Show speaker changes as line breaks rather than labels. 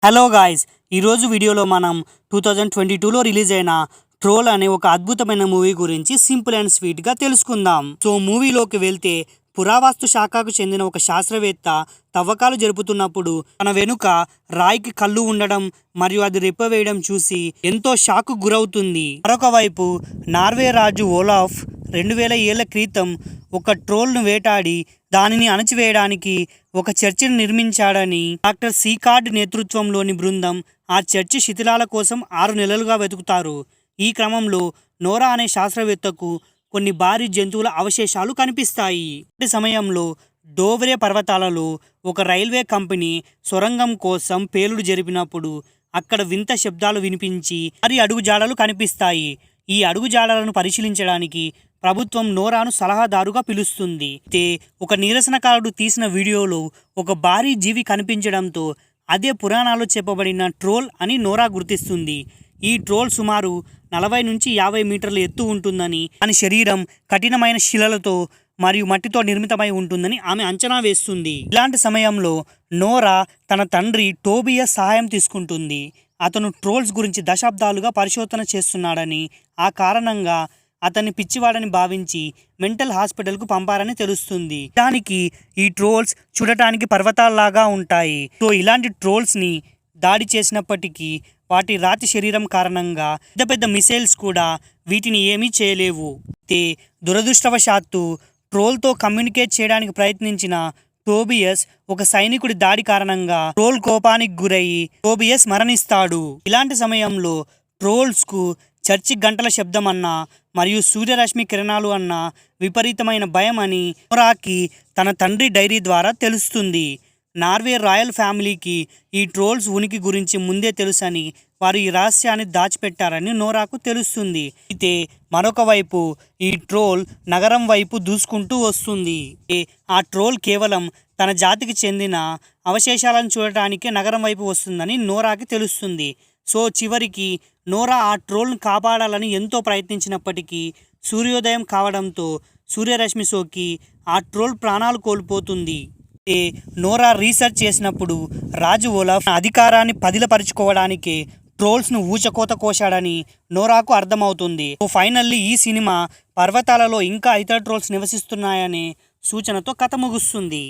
Hello guys, ఈరోజు వీడియోలో మనం 2022లో రిలీజ్ అయిన ట్రోల్ అనే ఒక అద్భుతమైన మూవీ గురించి సింపుల్ అండ్ స్వీట్గా తెలుసుకుందాం. సో మూవీలోకి వెళ్తే పురావస్తు శాఖకు చెందిన ఒక శాస్త్రవేత్త తవ్వకాలు జరుపుతున్నప్పుడు తన వెనుక రాయికి కళ్ళు ఉండడం మరియు అది రెప్పవేయడం చూసి ఎంతో షాక్ గురవుతుంది. మరొక వైపు నార్వే రాజు ఓలాఫ్ 2000 ఏళ్ల క్రితం ఒక ట్రోల్ను వేటాడి దానిని అణచివేయడానికి ఒక చర్చిని నిర్మించాడని డాక్టర్ సీకార్డ్ నేతృత్వంలోని బృందం ఆ చర్చి శిథిలాల కోసం 6 నెలలుగా వెతుకుతారు. ఈ క్రమంలో నోరా అనే శాస్త్రవేత్తకు కొన్ని భారీ జంతువుల అవశేషాలు కనిపిస్తాయి. ఈ సమయంలో డోవ్రే పర్వతాలలో ఒక రైల్వే కంపెనీ సొరంగం కోసం పేలుడు జరిపినప్పుడు అక్కడ వింత శబ్దాలు వినిపించి భారీ అడుగుజాడలు కనిపిస్తాయి. ఈ అడుగుజాడలను పరిశీలించడానికి ప్రభుత్వం నోరాను సలహాదారుగా పిలుస్తుంది. అయితే ఒక నిరసనకారుడు తీసిన వీడియోలో ఒక భారీ జీవి కనిపించడంతో అదే పురాణాల్లో చెప్పబడిన ట్రోల్ అని నోరా గుర్తిస్తుంది. ఈ ట్రోల్ సుమారు 40 నుంచి 50 మీటర్ల ఎత్తు ఉంటుందని, దాని శరీరం కఠినమైన శిలలతో మరియు మట్టితో నిర్మితమై ఉంటుందని ఆమె అంచనా వేస్తుంది. ఇలాంటి సమయంలో నోరా తన తండ్రి టోబియస్ సహాయం తీసుకుంటుంది. అతను ట్రోల్స్ గురించి దశాబ్దాలుగా పరిశోధన చేస్తున్నాడని, ఆ కారణంగా అతన్ని పిచ్చివాడని భావించి మెంటల్ హాస్పిటల్కు పంపారని తెలుస్తుంది. దానికి ఈ ట్రోల్స్ చూడటానికి పర్వతాల్లాగా ఉంటాయి. సో ఇలాంటి ట్రోల్స్ని దాడి చేసినప్పటికీ వాటి రాతి శరీరం కారణంగా పెద్ద పెద్ద మిసైల్స్ కూడా వీటిని ఏమీ చేయలేవు. అయితే దురదృష్టవశాత్తు ట్రోల్తో కమ్యూనికేట్ చేయడానికి ప్రయత్నించిన టోబియస్ ఒక సైనికుడి దాడి కారణంగా ట్రోల్ కోపానికి గురయ్యి టోబియస్ మరణిస్తాడు. ఇలాంటి సమయంలో ట్రోల్స్కు చర్చి గంటల శబ్దం అన్నా మరియు సూర్యరశ్మి కిరణాలు అన్న విపరీతమైన భయం అని నోరాకి తన తండ్రి డైరీ ద్వారా తెలుస్తుంది. నార్వే రాయల్ ఫ్యామిలీకి ఈ ట్రోల్స్ ఉనికి గురించి ముందే తెలుసని వారు ఈ రహస్యాన్ని దాచిపెట్టారని నోరాకు తెలుస్తుంది. అయితే మరొక వైపు ఈ ట్రోల్ నగరం వైపు దూసుకుంటూ వస్తుంది. ఆ ట్రోల్ కేవలం తన జాతికి చెందిన అవశేషాలను చూడటానికే నగరం వైపు వస్తుందని నోరాకి తెలుస్తుంది. సో చివరికి నోరా ఆ ట్రోల్ను కాపాడాలని ఎంతో ప్రయత్నించినప్పటికీ సూర్యోదయం కావడంతో సూర్యరశ్మి సోకి ఆ ట్రోల్ ప్రాణాలు కోల్పోతుంది. నోరా రీసెర్చ్ చేసినప్పుడు రాజు ఓలాఫ్ అధికారాన్ని పదిలపరుచుకోవడానికే ట్రోల్స్ను ఊచకోత కోశాడని నోరాకు అర్థమవుతుంది. ఫైనల్లీ ఈ సినిమా పర్వతాలలో ఇంకా ఇతర ట్రోల్స్ నివసిస్తున్నాయనే సూచనతో కథ ముగుస్తుంది.